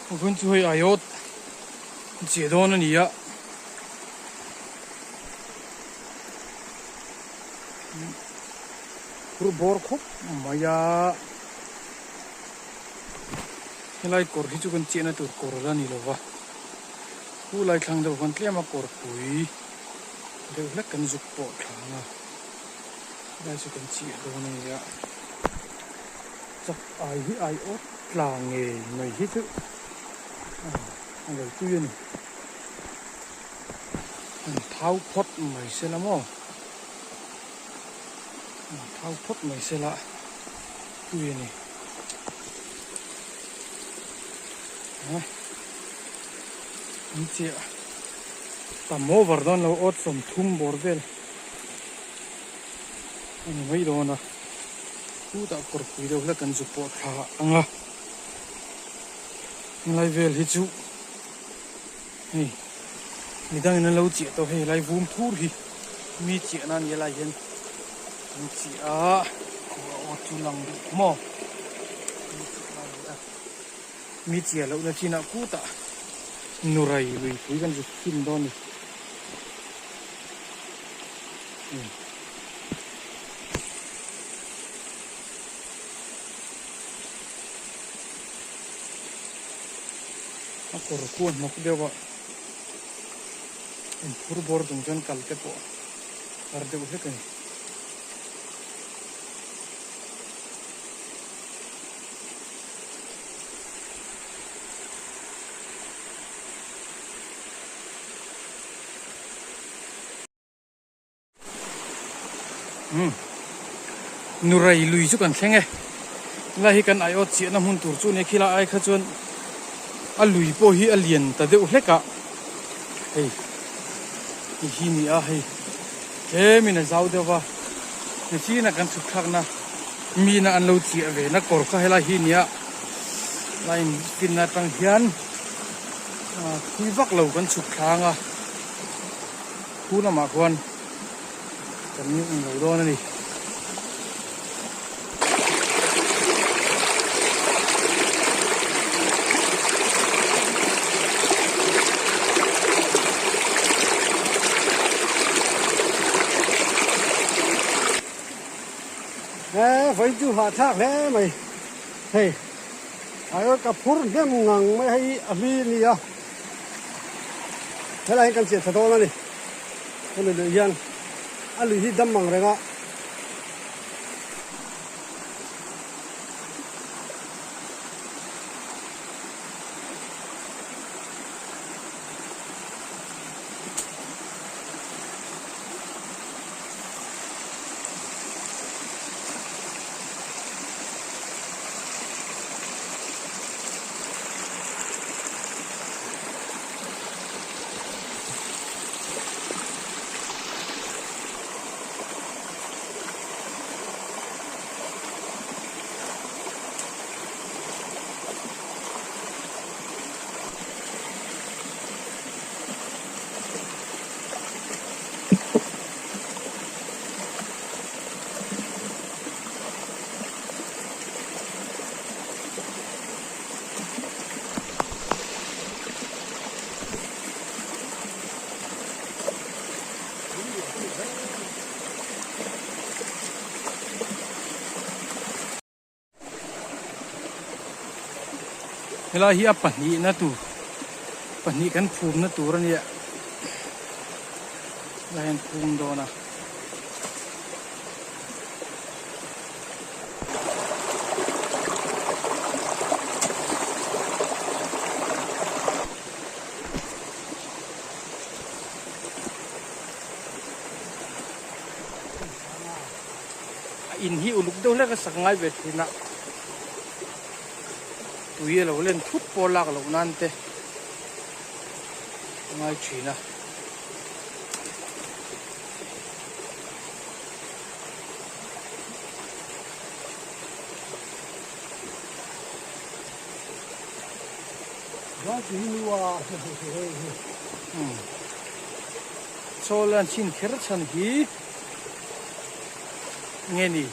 分就会哎呦，解到那里呀。不包括，妈呀！现在搞起就跟捡那都搞了你了吧？后来看到คนเตี้ยมา搞ปุ๋ยเดี๋ยวแล้วกันจุกปอดทางอ่ะได้จะกันเจียตัวนี้อ่ะจับไอ้ที่ไอ้อดกลางเงยไม่ฮิตอะไรตู้ยันเท้าพดไม่เสร็จละมั้งเท้าพดไม่เสร็จละตู้ยันนี่นี่เจียแต่โม่บอร์ดอนเราอดสมทุ่มบอร์เดลอันนี้ไม่โดนนะกูตะกดคุยเดี๋ยวแล้วกันจุปอดขาอังอ่ะไลเวลฮิจูนี่นี่ดังนั้นเราเจียตัวให้ไลวูมทูรีมีเจียนั่นยังไงเห็นมีเจียอดจุลังดิโม่มีเจียแล้วนะที่นักกูตะนูไรเลยคุยกันจุขึ้นดอนนี่aku rekuan nak dia buat impur bor tungguan kalte po arde udah kan nurai lui chu kan thlenge lahi kan ai ot chi na mun tur chu ne khila ai kha chuan a lui po hi a lian ta deuh hleka hei hi ni a hei ke mina zau dewa ni chi na kan thuk thak na mi na an lo chi ave na kor kha hela hi nia lain pin na tang hian khi vak lo kan thuk thanga khu na ma kwan kan ni lo do na ni phải chú hạ thác thế mày hey ai ở cặp phun đêm ngang mấy hay avi ni à thế là anh cần chuyện thật to đi cái này được yên anh lười đi đâm bằng rồi ạ hela hi a pahnih na tur pahnih kan phum na tur ania lain phum dona in hi uluk do la ka sangai ve thina tuye lo len thut polak lo nante ngai china đó chỉ là solan chin kher chan hi nghe nì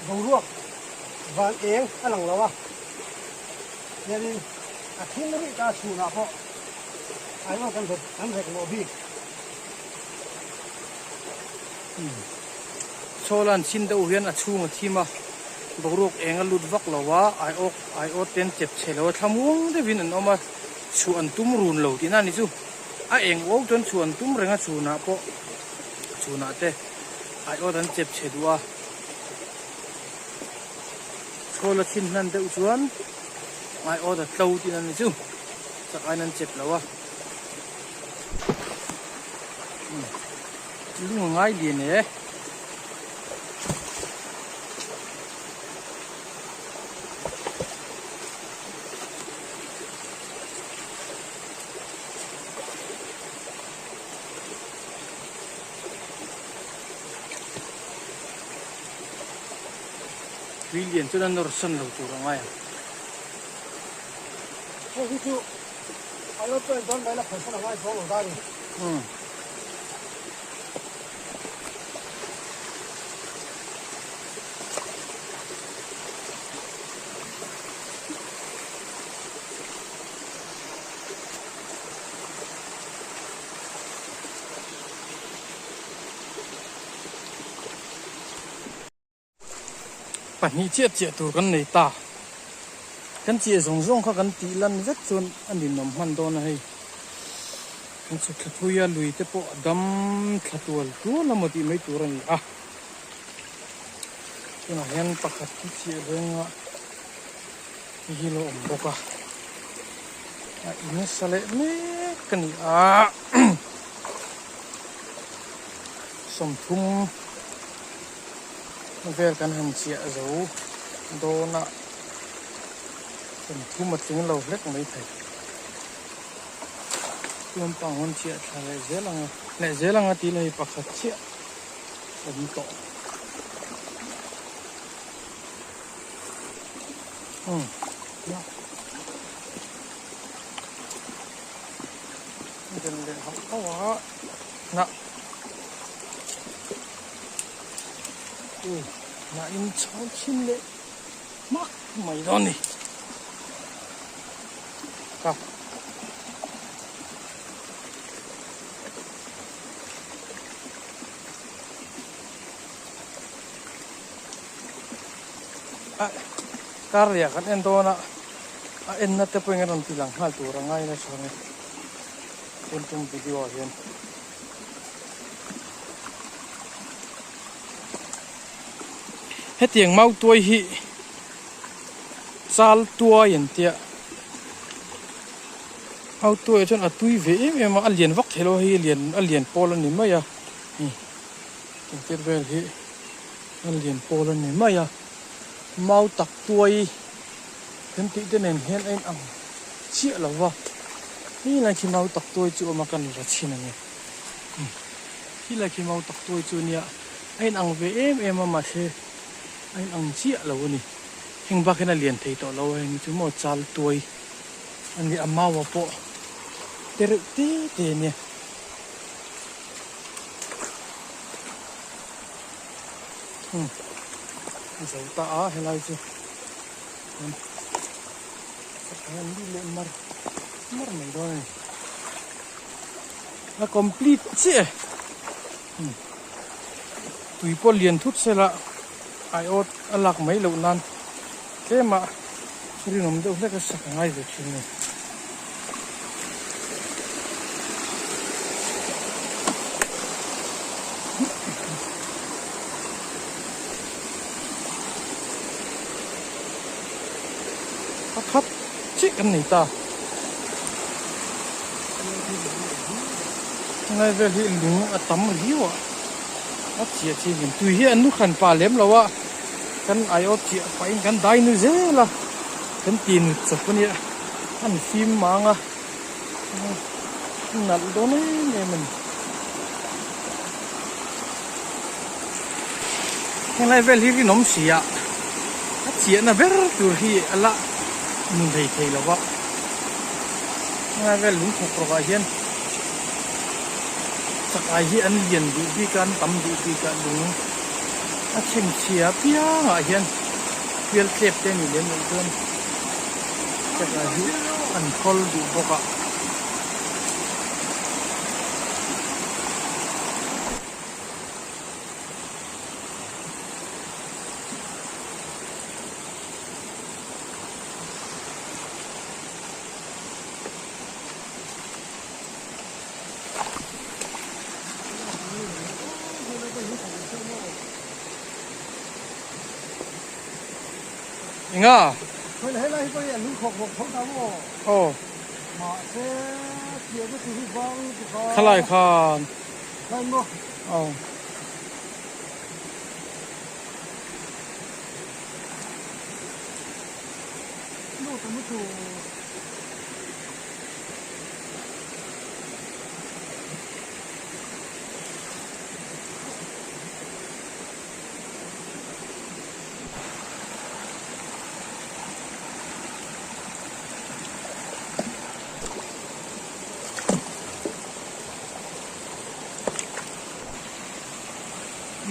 dầu luộc và yến ăn lẩu à nên thung nó bị ta xù nào họ ai mà cần phải cái gì số lần xin đâu hiện ở chung một team à bầu ruột em ở lụt vắt lâu quá ai ốc tên chép chế lâu tham uống để viên nó mà chuan tum run lâu thì na ní chú em ốc tên chuan tum rồi nghe chu na thế ai ốc tên chép chế đua số lần xin nan đâu chuan ai ốc tên lâu thì na ní chú chắc ai nan chép lâu à lúc ngay liền nè vì liền cho nên nó sân đầu tủ ngay à thôi ví dụ ai nó tên đó đấy là phải sao lại số đầu đi bản nhị chiết chiết tủ con này ta cái chiết rong khác cái tí lần rất chun anh đi nằm hoàn toàn này cái số khát thôi à lùi tới bộ đâm khát tuột tu là một tí mấy tủ rồi à cái này hiện bắt khát chiết rồi ngã cái lỗ bốc à ini sale me cái này à sông thung về căn hàng chia dấu đô nạ phần thu một tiếng lầu lết mấy thầy tuôn bằng hơn chia là lại dễ là tí này bạc hạt chia ở đi cọ dần dần học quá nè là in cháu chín lệ mắc mày đó nè cặp karya kan ento na en na te pengen ron tilang hal tu rangai na sone untung video hian hết tiếng mau tuổi hi sal tua hiện tiệt mau tuổi cho nó tuổi về em mà alien vóc hello hi alien Poland này mấy à tiếng tiệt về hi alien Poland này mấy à mau tắc tuổi thêm tí tên này hiện anh ăn chia là vàoนี่แหละที่mau tắc tuổi chú mà cần là chi nàyนี่แหละที่mau tắc tuổi chúเนี่ยanh ăn về em mà sẽ anh ăn chia lâu nè hình bác cái này liền thấy tao lâu hình chúng một chal tuổi anh bị mau vào bộ tê nè dấu ta hay là gì anh đi lên mar này rồi là complete chứ tùy po liền thút xe là ai ốt lạc mấy lâu nan thế mà suy nôm đâu cái sạc ngay được chứ này khắp chiếc cái này ta ngay về hiện đúng tắm riu à chia chia mình tùy hiện lúc khẩn pa lém lâu à kan ai ốt chia phải kan đai nu dễ là kan tin chụp cái này anh phim mang à nặn đó này mình cái này về hiện cái nấm xì à chia na ver tu hi ala mình thấy là vậy ngay về lúng thuộc rồi hiện chắc ai hi anh liền đi can tắm đi can đúng à chênh chia pia à hiện phiền xếp tên mình lên một cơn จะอายุอันคอลดูบกะยังอ่ะ เฮ้ยอะไรไปอ่ะลุงขกเขาทำว่า โอ้ มาเสียเกี่ยวกับที่ฟังที่เขา ขลายคาน ใช่ไหม เอา ลูกทำไม่ถูก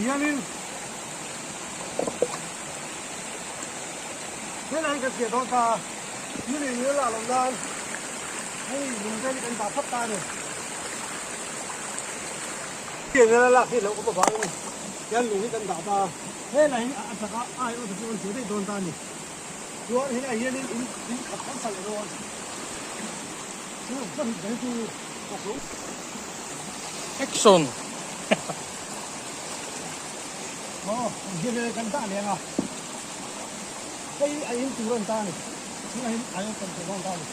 Yanin thế này cái chuyện đó ta như này nữa là lòng đan hay mình đây đi đánh bạc phát ta này tiền là khi nó có một vài này dân lùng đi đánh bạc ta thế này anh ta có ai ở thực sự đây đồn ta này rồi thế này Yanin in khắp khắp sạch rồi chứ không phải tu học đúng แอคชั่น hiện nay cần ta liền à cái anh chủ nhân ta này cái anh cần chủ nhân ta này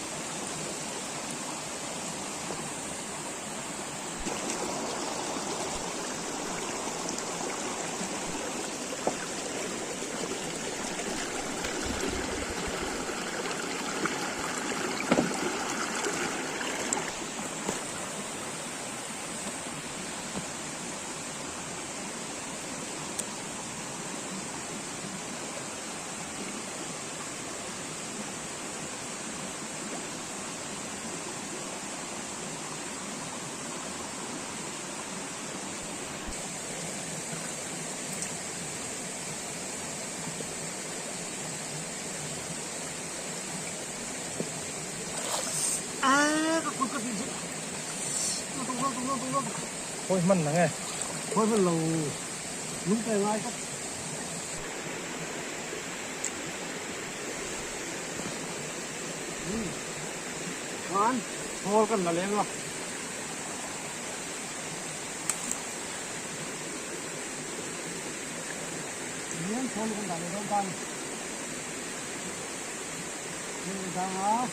cái gì đúng โอ้ยมันนะไง thôi mình lầu lúc này ngay các ăn thôi cần là lên rồi miếng thôi cũng đã lên con nhưng mà đó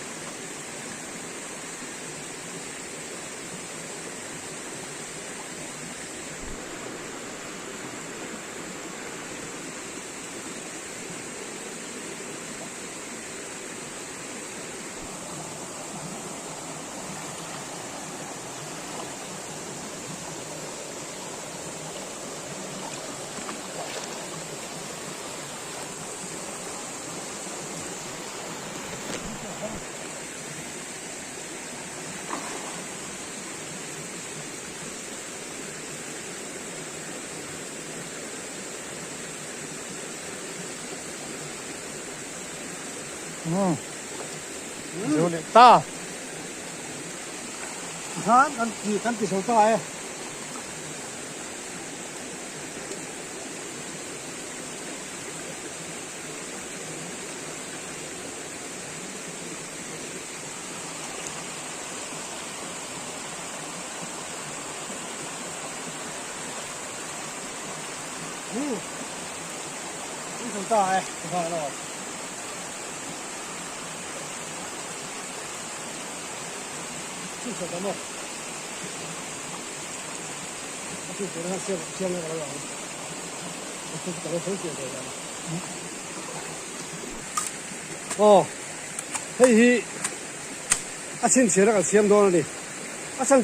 Dù lệ ta kan pisau to ai pisau to ai phải rồi pisau to một cái cái nó xem xem này là cái cái cái 어, 헤이, 아침 지나가 시험 도는데, 아침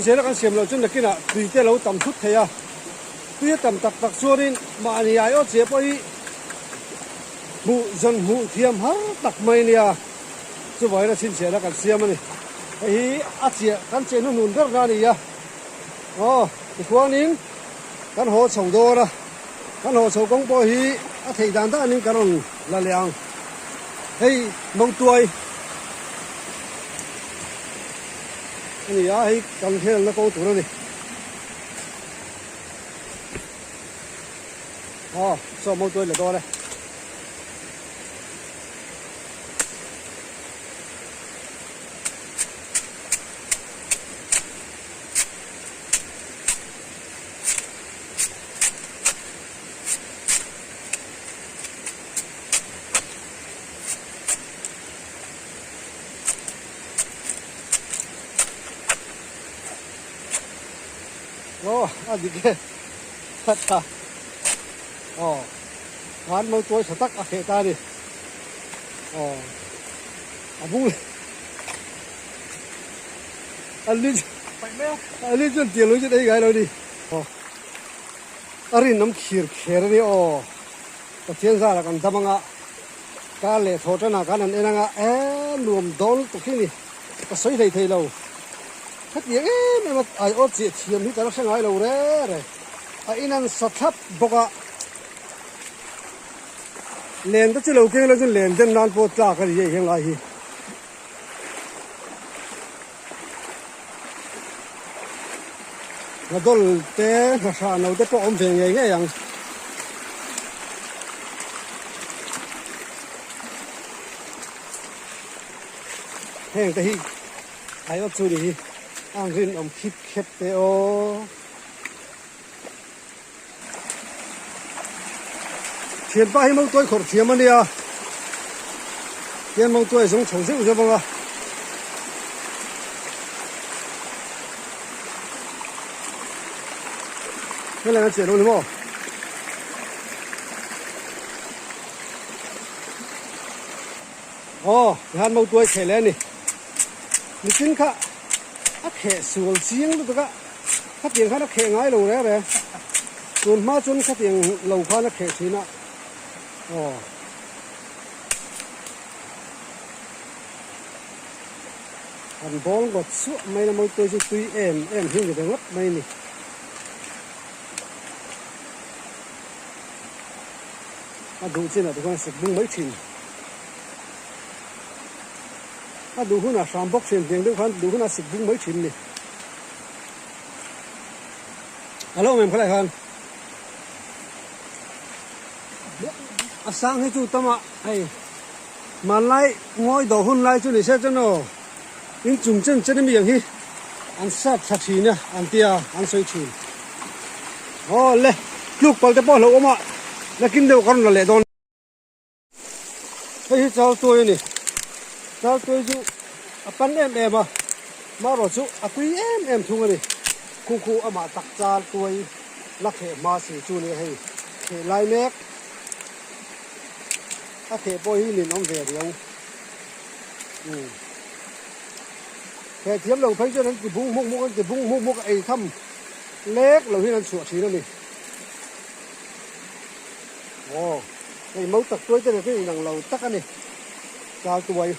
지나가 시험로 좀 느끼나, 뒤때로 땀 툭해야, 뒤에 땀 딱딱 쏘린, 많이 아요, 제보이, 무, thiam har tak mai nia, cho vậy là xin là cái siam này, hehi, chia, kan chia nó nôn rất ra này ya, thì khoan nín, kan hồ sầu đô ra, kan hồ sầu công bò hi. thầy đàn ta nên cáiron là liang hay mong tuổi anh ấy hay cầm theo nó câu tủ đó đi sao mong tuổi là to đây đi kia thật à hắn mong tuổi sẽ tắc hệ ta đi bung anh đi chân tiền lối trên đây gái rồi đi anh nắm khỉa khỉa đi cái thiên gia là còn tâm ngã cá lệ thổ cho nào cá này nè ngã luồng đón tụi kia đi cái sấy thầy lâu hết tiếng mà ai ớt gì thì mình cái nó sẽ ngay lâu đấy rồi ai nên sát thấp bọc lên đó chứ lâu kia nó chứ lên trên nan bột ra cái gì hiện lại hi nó đôi té nó sao nó té bom về ngay cái样hẹn cái hi ai ớt chui đi anh riêng ông khép khép thế thiên ba hi mong tôi khổ thiên mà đi thiên mong tôi sống chồng sức cho bằng cái này nó chuyển đâu đúng không hắn mong tôi khỏe lên đi mình xin khá khẽ xuống xiên được các tiếng khác nó khẽ ngay lâu đấy về tuần má chun các tiếng lâu khác nó khẽ xí nè anh bón gọt suốt mấy năm tôi chỉ tùy em hình cái ngất mấy nè đủ trên là được con sực bung mấy chìm đủ hơn là sắm bóc xuyên tiếng được hơn đủ hơn là sực bung mấy chìm nè alo em có lại hơn sáng hay chú tâm ạ hay mà lại ngồi đầu hôn lại chú để xem cho nó những trùng chân chân miệng hi ăn sát sát chỉ nè ăn tia ăn sôi chỉ lê lúc bao cái bao lâu mà là kinh đều con là lệ đòn thấy cháu tôi nè cháu tôi chú bắn em mà rồi chú quý em thung rồi khu mà tắc cha tôi lắc hệ mà sử chú này hay hệ lai mét hệ bôi liền ông về thì ông hệ thiếm lâu thấy cho nên cái bung múc ấy thăm lét lâu hiện sửa xí nữa nè cái mẫu tật tôi tên là cái gì đằng lầu tắc này cao tuổi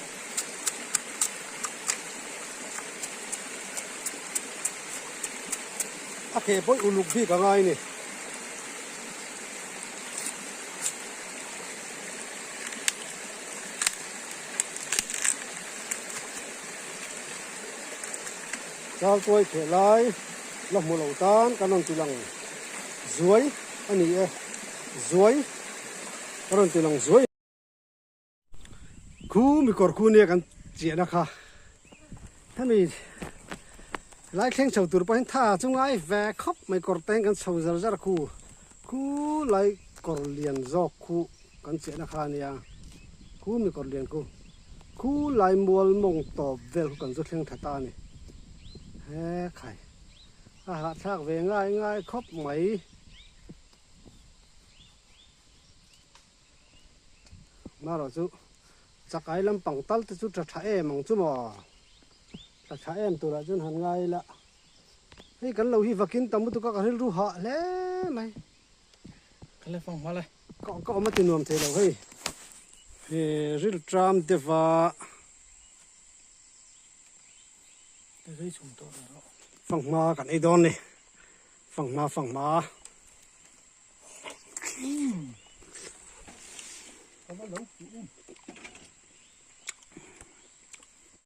hệ bôi lục đi cả ngày nè cao tuổi thể lái lòng một lầu tan cái non từ lòng dưới anh ấy dưới cái non từ lòng dưới khu mi cột khu này kan chuyện đó kha thế mi lại khen sầu tụi bạn tha chung ai về khóc mi cột tên kan sầu giờ ra khu lại cột liền do khu kan chuyện đó kha này khu mi cột liền khu lại mual mong tọp về kan rút khen thata này he khai hạt thác về ngay khóc mấy mà rồi chú chắc ai làm bằng tal thì chú trả em mong chú mà trả em tôi là chú hàng ngày là hay cái lâu hi vật kiến tâm tôi có cái ru họ lẽ mày cái này phong hóa lại có mà tiền nuông thế đâu hay ril tram te va cái dây chúng tôi đó phẳng ma cái này đòn này phẳng ma Có nó lớn chịu